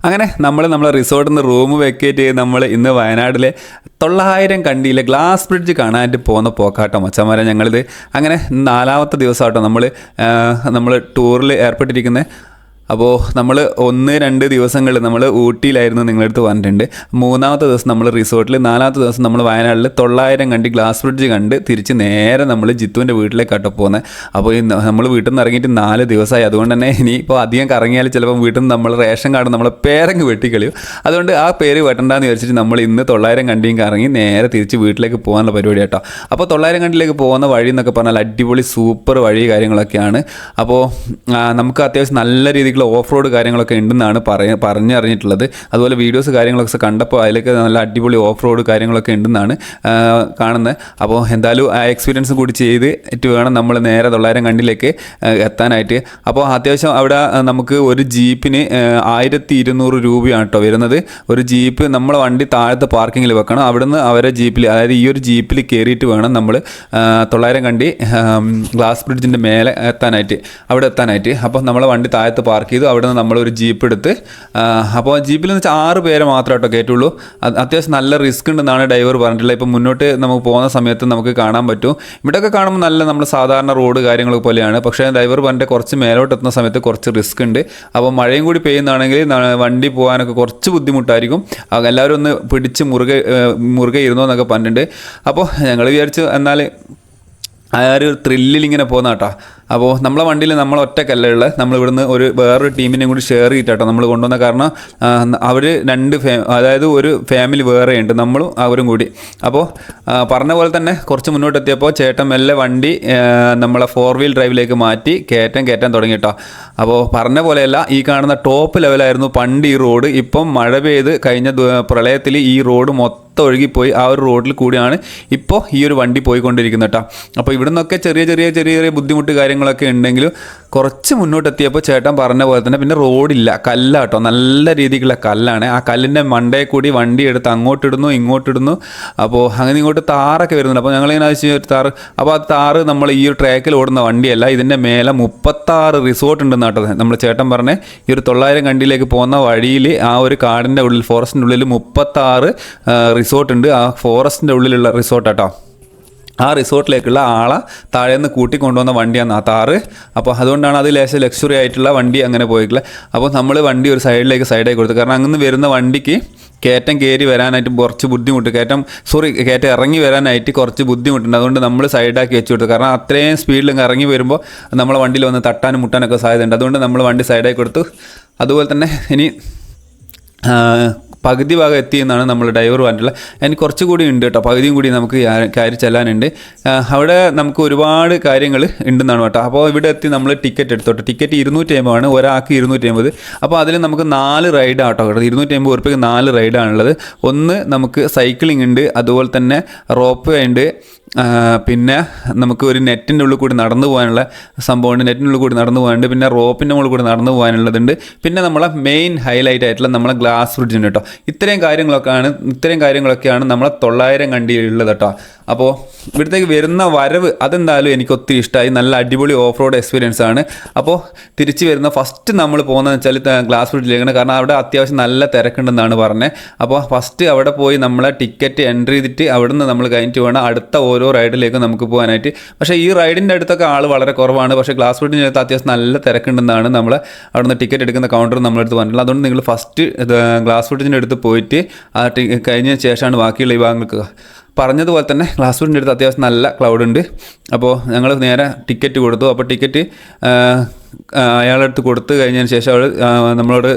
അങ്ങനെ നമ്മളെ റിസോർട്ടിൽ നിന്ന് റൂം വെക്കേറ്റ് ചെയ്ത് നമ്മൾ ഇന്ന് വയനാട്ടിലെ 900 കണ്ടിയിലെ ഗ്ലാസ് ബ്രിഡ്ജ് കാണാനായിട്ട് പോകുന്ന പോക്കാട്ടോ മച്ചന്മാരെ. ഞങ്ങളിത് അങ്ങനെ 4ാമത്തെ ദിവസമാട്ടോ നമ്മൾ ടൂറിൽ ഏർപ്പെട്ടിരിക്കുന്നത്. അപ്പോൾ നമ്മൾ 1-2 ദിവസങ്ങളിൽ നമ്മൾ ഊട്ടിയിലായിരുന്നു നിങ്ങളടുത്ത് പറഞ്ഞിട്ടുണ്ട്. 3ാമത്തെ ദിവസം നമ്മൾ റിസോർട്ടിൽ, 4ാമത്തെ ദിവസം നമ്മൾ വയനാട്ടിൽ 900 കണ്ടി ഗ്ലാസ് ബ്രിഡ്ജ് കണ്ട് തിരിച്ച് നേരെ നമ്മൾ ജിത്തുവിൻ്റെ വീട്ടിലേക്കാട്ടോ പോകുന്നത്. അപ്പോൾ നമ്മൾ വീട്ടിൽ നിന്ന് ഇറങ്ങിയിട്ട് 4 ദിവസമായി. അതുകൊണ്ട് തന്നെ ഇനിയിപ്പോൾ അധികം കറങ്ങിയാൽ ചിലപ്പോൾ വീട്ടിൽ നിന്ന് നമ്മൾ റേഷൻ കാർഡ് നമ്മളെ പേരങ്ങ് വെട്ടിക്കളിയും. അതുകൊണ്ട് ആ പേര് വെട്ടണ്ടെന്ന് വിചാരിച്ചിട്ട് നമ്മൾ ഇന്ന് 900 കണ്ടിയും കറങ്ങി നേരെ തിരിച്ച് വീട്ടിലേക്ക് പോകാനുള്ള പരിപാടി കേട്ടോ. അപ്പോൾ 900 കണ്ടിയിലേക്ക് പോകുന്ന വഴി എന്നൊക്കെ പറഞ്ഞാൽ അടിപൊളി സൂപ്പർ വഴി കാര്യങ്ങളൊക്കെയാണ്. അപ്പോൾ നമുക്ക് അത്യാവശ്യം നല്ല രീതിക്ക് ഓഫ് റോഡ് കാര്യങ്ങളൊക്കെ ഉണ്ടെന്നാണ് പറഞ്ഞറിഞ്ഞിട്ടുള്ളത്. അതുപോലെ വീഡിയോസ് കാര്യങ്ങളൊക്കെ കണ്ടപ്പോൾ അതിലേക്ക് നല്ല അടിപൊളി ഓഫ് റോഡ് കാര്യങ്ങളൊക്കെ ഉണ്ടെന്നാണ് കാണുന്നത്. അപ്പോൾ എന്തായാലും ആ എക്സ്പീരിയൻസ് കൂടി ചെയ്തിട്ട് വേണം നമ്മൾ നേരെ 900 കണ്ടിലേക്ക് എത്താനായിട്ട്. അപ്പോൾ അത്യാവശ്യം അവിടെ നമുക്ക് ഒരു ജീപ്പിന് 1200 രൂപയാണ് കേട്ടോ വരുന്നത്. ഒരു ജീപ്പ് നമ്മളെ വണ്ടി താഴത്തെ പാർക്കിങ്ങിൽ വെക്കണം. അവിടുന്ന് അവരെ ജീപ്പിൽ, അതായത് ഈ ഒരു ജീപ്പിൽ കയറിയിട്ട് വേണം നമ്മൾ 900 കണ്ടി ഗ്ലാസ് ബ്രിഡ്ജിൻ്റെ മേലെ അവിടെ എത്താനായിട്ട്. അപ്പോൾ നമ്മളെ വണ്ടി താഴത്ത് പാർക്ക് ചെയ്തു. അവിടെ നിന്ന് നമ്മളൊരു ജീപ്പ് എടുത്ത്, അപ്പോൾ ജീപ്പിൽ എന്ന് വെച്ചാൽ 6 പേരെ മാത്രമേ കേട്ടോ കയറ്റുള്ളൂ. അത്യാവശ്യം നല്ല റിസ്ക് ഉണ്ടെന്നാണ് ഡ്രൈവർ പറഞ്ഞിട്ടുള്ളത്. ഇപ്പം മുന്നോട്ട് നമുക്ക് പോകുന്ന സമയത്ത് നമുക്ക് കാണാൻ പറ്റും. ഇവിടെയൊക്കെ കാണുമ്പോൾ നല്ല നമ്മൾ സാധാരണ റോഡ് കാര്യങ്ങളൊക്കെ പോലെയാണ്. പക്ഷേ ഡ്രൈവർ പറഞ്ഞിട്ട് കുറച്ച് മേലോട്ട് എത്തുന്ന സമയത്ത് കുറച്ച് റിസ്ക് ഉണ്ട്. അപ്പോൾ മഴയും കൂടി പെയ്യുന്നതാണെങ്കിൽ വണ്ടി പോകാനൊക്കെ കുറച്ച് ബുദ്ധിമുട്ടായിരിക്കും. എല്ലാവരും ഒന്ന് പിടിച്ച് മുറുകെ ഇരുന്നോ എന്നൊക്കെ പറഞ്ഞിട്ടുണ്ട്. അപ്പോൾ ഞങ്ങൾ വിചാരിച്ചു എന്നാൽ ആ ഒരു ത്രില്ലിൽ ഇങ്ങനെ പോകുന്ന കേട്ടോ. അപ്പോൾ നമ്മളെ വണ്ടിയിൽ നമ്മൾ ഒറ്റക്കല്ല ഉള്ളത്. നമ്മൾ ഇവിടുന്ന് വേറൊരു ടീമിനെയും കൂടി ഷെയർ ചെയ്തിട്ടോ നമ്മൾ കൊണ്ടുവന്ന. കാരണം അവർ 2 അതായത് ഒരു ഫാമിലി വേറെയുണ്ട്, നമ്മളും അവരും കൂടി. അപ്പോൾ പറഞ്ഞ പോലെ തന്നെ കുറച്ച് മുന്നോട്ട് എത്തിയപ്പോൾ ചേട്ടൻ മെല്ലെ വണ്ടി നമ്മളെ 4 വീൽ ഡ്രൈവിലേക്ക് മാറ്റി കയറ്റാൻ തുടങ്ങി കേട്ടോ. അപ്പോൾ പറഞ്ഞ പോലെയല്ല, ഈ കാണുന്ന ടോപ്പ് ലെവലായിരുന്നു പണ്ട് ഈ റോഡ്. ഇപ്പം മഴ പെയ്ത് കഴിഞ്ഞ പ്രളയത്തിൽ ഈ റോഡ് മൊത്തം ഒഴുകിപ്പോയി. ആ ഒരു റോഡിൽ കൂടിയാണ് ഇപ്പോൾ ഈ ഒരു വണ്ടി പോയിക്കൊണ്ടിരിക്കുന്നത് കേട്ടോ. അപ്പോൾ ഇവിടെ നിന്നൊക്കെ ചെറിയ ബുദ്ധിമുട്ട് കാര്യങ്ങളൊക്കെ ഉണ്ടെങ്കിലും കുറച്ച് മുന്നോട്ടെത്തിയപ്പോൾ ചേട്ടൻ പറഞ്ഞ പോലെ തന്നെ പിന്നെ റോഡില്ല, കല്ലാട്ടോ, നല്ല രീതിക്കുള്ള കല്ലാണ്. ആ കല്ലിൻ്റെ മണ്ടയിൽ കൂടി വണ്ടി എടുത്ത് അങ്ങോട്ടിടുന്നു ഇങ്ങോട്ടിടുന്നു. അപ്പോൾ അങ്ങനെ ഇങ്ങോട്ട് താറൊക്കെ വരുന്നുണ്ട്. അപ്പോൾ ഞങ്ങളിങ്ങനെ ഒരു താറ്, അപ്പോൾ ആ താറ് നമ്മൾ ഈ ഒരു ട്രാക്കിൽ ഓടുന്ന വണ്ടിയല്ല, ഇതിൻ്റെ മേലെ 36 റിസോർട്ട് ഉണ്ടെന്ന് കേട്ടോ നമ്മൾ ചേട്ടൻ പറഞ്ഞ. ഈ ഒരു 900 കണ്ടിയിലേക്ക് പോകുന്ന വഴിയിൽ ആ ഒരു കാടിൻ്റെ ഉള്ളിൽ, ഫോറസ്റ്റിൻ്റെ ഉള്ളിൽ 36 റിസോർട്ട് ഉണ്ട്. ആ ഫോറസ്റ്റിൻ്റെ ഉള്ളിലുള്ള റിസോർട്ട് കേട്ടോ. ആ റിസോർട്ടിലേക്കുള്ള ആളെ താഴേന്ന് കൂട്ടിക്കൊണ്ടുവന്ന വണ്ടിയാണ് ആ താറ്. അപ്പോൾ അതുകൊണ്ടാണ് അത് ലേശം ലക്ഷറി ആയിട്ടുള്ള വണ്ടി അങ്ങനെ പോയിട്ടുള്ളത്. അപ്പോൾ നമ്മൾ വണ്ടി ഒരു സൈഡായി കൊടുത്തു. കാരണം അങ്ങനെ വരുന്ന വണ്ടിക്ക് കയറ്റം കയറി വരാനായിട്ട് കുറച്ച് ബുദ്ധിമുട്ട്, കയറ്റം ഇറങ്ങി വരാനായിട്ട് കുറച്ച് ബുദ്ധിമുട്ടുണ്ട്. അതുകൊണ്ട് നമ്മൾ സൈഡാക്കി വെച്ച് കൊടുത്തു. കാരണം അത്രയും സ്പീഡിൽ ഇറങ്ങി വരുമ്പോൾ നമ്മളെ വണ്ടിയിൽ വന്ന് തട്ടാനും മുട്ടാനൊക്കെ സാധ്യതയുണ്ട്. അതുകൊണ്ട് നമ്മൾ വണ്ടി സൈഡാക്കി കൊടുത്തു. അതുപോലെ തന്നെ ഇനി പകുതി ഭാഗം എത്തിയെന്നാണ് നമ്മൾ ഡ്രൈവർ പറഞ്ഞിട്ടുള്ളത്. എനിക്ക് കുറച്ചുകൂടി ഉണ്ട് കേട്ടോ, പകുതിയും കൂടി നമുക്ക് കയറി ചെല്ലാനുണ്ട്. അവിടെ നമുക്ക് ഒരുപാട് കാര്യങ്ങൾ ഉണ്ടെന്നാണ് കേട്ടോ. അപ്പോൾ ഇവിടെ എത്തി നമ്മൾ ടിക്കറ്റ് എടുത്തോട്ടെ. ടിക്കറ്റ് 250 ആണ്, ഒരാൾക്ക് 250. അപ്പോൾ അതിൽ നമുക്ക് 4 റൈഡാണ് കേട്ടോ. 250 ഉറുപ്പിക്ക് 4 റൈഡാണുള്ളത്. ഒന്ന് നമുക്ക് സൈക്ലിംഗ് ഉണ്ട്, അതുപോലെ തന്നെ റോപ്പ് വേ ഉണ്ട്, പിന്നെ നമുക്ക് ഒരു നെറ്റിൻ്റെ ഉള്ളിൽ കൂടി നടന്നു പോകാനുള്ള സംഭവമുണ്ട്, നെറ്റിൻ്റെ ഉള്ളിൽ കൂടി നടന്നു പോകാനുണ്ട്, പിന്നെ റോപ്പിൻ്റെ മുകളിൽ കൂടി നടന്നു പോകാനുള്ളതുണ്ട്, പിന്നെ നമ്മളെ മെയിൻ ഹൈലൈറ്റ് ആയിട്ടുള്ള നമ്മളെ ഗ്ലാസ് ബ്രിഡ്ജ് ഉണ്ട് കേട്ടോ. ഇത്രയും കാര്യങ്ങളൊക്കെയാണ് നമ്മളെ 900 കണ്ടിയിലുള്ളത് കേട്ടോ. അപ്പോൾ ഇവിടത്തേക്ക് വരുന്ന വരവ് അതെന്തായാലും എനിക്ക് ഒത്തിരി ഇഷ്ടമായി. നല്ല അടിപൊളി ഓഫ് റോഡ് എക്സ്പീരിയൻസ് ആണ്. അപ്പോൾ തിരിച്ച് വരുന്ന ഫസ്റ്റ് നമ്മൾ പോകുന്നതെന്ന് വെച്ചാൽ ഗ്ലാസ് ബ്രിഡ്ജിലേക്കാണ്. കാരണം അവിടെ അത്യാവശ്യം നല്ല തിരക്കുണ്ടെന്നാണ് പറഞ്ഞത്. അപ്പോൾ ഫസ്റ്റ് അവിടെ പോയി നമ്മളെ ടിക്കറ്റ് എൻട്രി ചെയ്തിട്ട് അവിടുന്ന് നമ്മൾ കഴിഞ്ഞിട്ട് വേണം അടുത്ത ഓരോ റൈഡിലേക്ക് നമുക്ക് പോകാനായിട്ട്. പക്ഷേ ഈ റൈഡിൻ്റെ അടുത്തൊക്കെ ആൾ വളരെ കുറവാണ്. പക്ഷേ ഗ്ലാസ് ബ്രിഡ്ജിൻ്റെ അടുത്ത് അത്യാവശ്യം നല്ല തിരക്കുണ്ടെന്നാണ് നമ്മൾ അവിടുന്ന് ടിക്കറ്റ് എടുക്കുന്ന കൗണ്ടർ നമ്മളെടുത്ത് പറഞ്ഞിട്ടുള്ളത്. അതുകൊണ്ട് നിങ്ങൾ ഫസ്റ്റ് ഗ്ലാസ് ബ്രിഡ്ജിൻ്റെ അടുത്ത് പോയിട്ട് കഴിഞ്ഞതിന് ശേഷമാണ് ബാക്കിയുള്ള ഈ ഭാഗങ്ങൾക്ക്. പറഞ്ഞതുപോലെ തന്നെ ഗ്ലാസ് ബ്രിഡ്ജിൻ്റെ അടുത്ത് അത്യാവശ്യം നല്ല ക്ലൗഡ് ഉണ്ട്. അപ്പോൾ ഞങ്ങൾ നേരെ ടിക്കറ്റ് കൊടുത്തു. അപ്പോൾ ടിക്കറ്റ് അയാളെടുത്ത് കൊടുത്തു കഴിഞ്ഞതിന് ശേഷം അവൾ നമ്മളോട്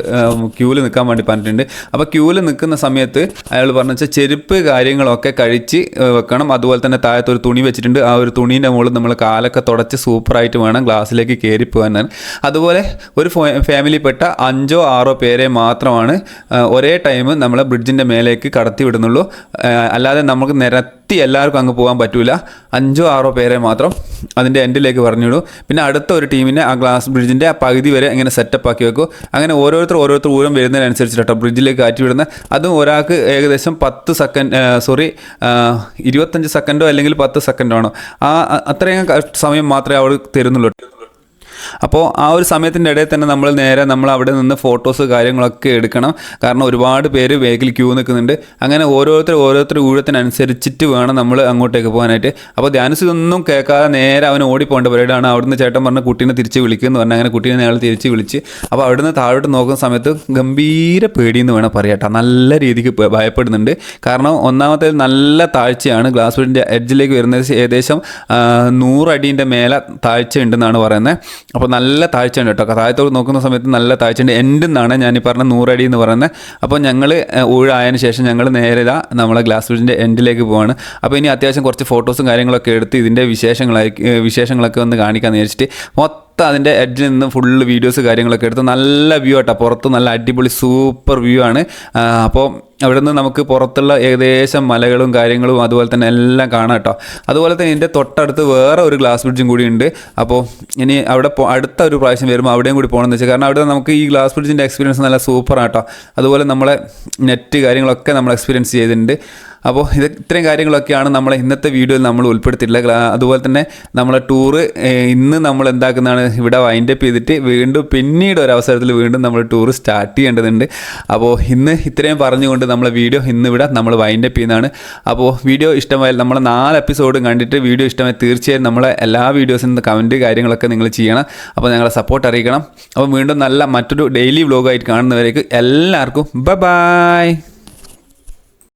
ക്യൂവിൽ നിൽക്കാൻ വേണ്ടി പറഞ്ഞിട്ടുണ്ട്. അപ്പോൾ ക്യൂവിൽ നിൽക്കുന്ന സമയത്ത് അയാൾ പറഞ്ഞു വെച്ചാൽ ചെരുപ്പ് കാര്യങ്ങളൊക്കെ കഴിച്ച് വെക്കണം. അതുപോലെ തന്നെ താഴത്തൊരു തുണി വെച്ചിട്ടുണ്ട്. ആ ഒരു തുണീൻ്റെ മുകളിൽ നമ്മൾ കാലൊക്കെ തുടച്ച് സൂപ്പറായിട്ട് വേണം ഗ്ലാസ്സിലേക്ക് കയറി പോകാനാണ്. അതുപോലെ ഒരു ഫാമിലിപ്പെട്ട 5-6 പേരെ മാത്രമാണ് ഒരേ ടൈം നമ്മളെ ബ്രിഡ്ജിൻ്റെ മേലേക്ക് കടത്തി വിടുന്നുള്ളൂ. അല്ലാതെ നമുക്ക് നിരത്തി എല്ലാവർക്കും അങ്ങ് പോകാൻ പറ്റില്ല. 5-6 പേരെ മാത്രം അതിൻ്റെ എൻഡിലേക്ക് പറഞ്ഞിടും. പിന്നെ അടുത്ത ഒരു ടീമിനെ ആ ഗ്ലാസ് ബ്രിഡ്ജിൻ്റെ ആ പകുതി വരെ ഇങ്ങനെ സെറ്റപ്പ് ആക്കി വെക്കും. അങ്ങനെ ഓരോരുത്തർ ഊരം വരുന്നതിനനുസരിച്ചിട്ടോ ബ്രിഡ്ജിലേക്ക് കാറ്റി വിടുന്നത്. അതും ഒരാൾക്ക് ഏകദേശം 25 സെക്കൻഡോ അല്ലെങ്കിൽ 10 സെക്കൻഡോ ആണോ, അത്രയും സമയം മാത്രമേ അവിടെ തരുന്നുള്ളൂ. അപ്പോൾ ആ ഒരു സമയത്തിൻ്റെ ഇടയിൽ തന്നെ നമ്മൾ അവിടെ നിന്ന് ഫോട്ടോസ് കാര്യങ്ങളൊക്കെ എടുക്കണം. കാരണം ഒരുപാട് പേര് വേഗിൽ ക്യൂ നിൽക്കുന്നുണ്ട്. അങ്ങനെ ഓരോരുത്തർ ഊഴത്തിനനുസരിച്ചിട്ട് വേണം നമ്മൾ അങ്ങോട്ടേക്ക് പോകാനായിട്ട്. അപ്പോൾ ധ്യാനസ് ഇതൊന്നും കേൾക്കാതെ നേരെ അവൻ ഓടിപ്പോകേണ്ട പരിപാടിയാണ്. അവിടുന്ന് ചേട്ടൻ പറഞ്ഞ കുട്ടീനെ തിരിച്ച് വിളിക്കുമെന്ന് പറഞ്ഞാൽ അങ്ങനെ കുട്ടീനെ അയാൾ തിരിച്ച് വിളിച്ച് അപ്പോൾ അവിടുന്ന് താഴോട്ട് നോക്കുന്ന സമയത്ത് ഗംഭീര പേടിയെന്ന് വേണം പറയാട്ടോ. നല്ല രീതിക്ക് ഭയപ്പെടുന്നുണ്ട്. കാരണം ഒന്നാമത്തെ നല്ല താഴ്ചയാണ്. ഗ്ലാസ് ബ്രിഡ്ജിൻ്റെ എഡ്ജിലേക്ക് വരുന്നത് ഏകദേശം 100 അടീൻ്റെ മേലെ താഴ്ച ഉണ്ടെന്നാണ് പറയുന്നത്. അപ്പോൾ നല്ല താഴ്ചയുണ്ട് കേട്ടോ. താഴത്തോട് നോക്കുന്ന സമയത്ത് നല്ല താഴ്ചയുണ്ട്. എൻ്റെ നിന്നാണ് ഞാൻ ഈ പറഞ്ഞ 100 അടി എന്ന് പറയുന്നത്. അപ്പോൾ ഞങ്ങൾ ഊഴായതിനു ശേഷം ഞങ്ങൾ നേരെ നമ്മളെ ഗ്ലാസ് ബ്രിഡ്ജിൻ്റെ എൻഡിലേക്ക് പോവാണ്. അപ്പോൾ ഇനി അത്യാവശ്യം കുറച്ച് ഫോട്ടോസും കാര്യങ്ങളൊക്കെ എടുത്ത് ഇതിൻ്റെ വിശേഷങ്ങളൊക്കെ ഒന്ന് കാണിക്കാമെന്ന് വിചാരിച്ചിട്ട് അതിൻ്റെ എഡ്ജിൽ നിന്ന് ഫുള്ള് വീഡിയോസ് കാര്യങ്ങളൊക്കെ എടുത്ത് നല്ല വ്യൂ ആട്ടോ. പുറത്ത് നല്ല അടിപൊളി സൂപ്പർ വ്യൂ ആണ്. അപ്പോൾ അവിടെ നിന്ന് നമുക്ക് പുറത്തുള്ള ഏകദേശം മലകളും കാര്യങ്ങളും അതുപോലെ തന്നെ എല്ലാം കാണാം കേട്ടോ. അതുപോലെ തന്നെ ഇതിൻ്റെ തൊട്ടടുത്ത് വേറെ ഒരു ഗ്ലാസ് ബ്രിഡ്ജും കൂടി ഉണ്ട്. അപ്പോൾ ഇനി അവിടെ അടുത്ത ഒരു പ്രാവശ്യം വരുമ്പോൾ അവിടെയും കൂടി പോകണമെന്ന് വെച്ചാൽ കാരണം അവിടെ നമുക്ക് ഈ ഗ്ലാസ് ബ്രിഡ്ജിൻ്റെ എക്സ്പീരിയൻസ് നല്ല സൂപ്പറാണ് കേട്ടോ. അതുപോലെ നമ്മളെ നെറ്റ് കാര്യങ്ങളൊക്കെ നമ്മൾ എക്സ്പീരിയൻസ് ചെയ്തിട്ടുണ്ട്. അപ്പോൾ ഇത്രയും കാര്യങ്ങളൊക്കെയാണ് നമ്മളെ ഇന്നത്തെ വീഡിയോയിൽ നമ്മൾ ഉൾപ്പെടുത്തിയിട്ടുള്ളത്. അതുപോലെ തന്നെ നമ്മളെ ടൂറ് ഇന്ന് നമ്മൾ എന്താക്കുന്നതാണ് ഇവിടെ വൈൻഡപ്പ് ചെയ്തിട്ട് വീണ്ടും പിന്നീട് ഒരവസരത്തിൽ വീണ്ടും നമ്മൾ ടൂറ് സ്റ്റാർട്ട് ചെയ്യേണ്ടതുണ്ട്. അപ്പോൾ ഇന്ന് ഇത്രയും പറഞ്ഞുകൊണ്ട് നമ്മളെ വീഡിയോ ഇന്നിവിടെ നമ്മൾ വൈൻഡപ്പ് ചെയ്യുന്നതാണ്. അപ്പോൾ വീഡിയോ ഇഷ്ടമായാൽ നമ്മളെ 4 എപ്പിസോഡും കണ്ടിട്ട് വീഡിയോ ഇഷ്ടമായി തീർച്ചയായും നമ്മളെ എല്ലാ വീഡിയോസിനും കമൻറ്റ് കാര്യങ്ങളൊക്കെ നിങ്ങൾ ചെയ്യണം. അപ്പോൾ ഞങ്ങളെ സപ്പോർട്ട് അറിയിക്കണം. അപ്പോൾ വീണ്ടും നല്ല മറ്റൊരു ഡെയിലി വ്ലോഗായിട്ട് കാണുന്നവരേക്ക് എല്ലാവർക്കും ബൈ.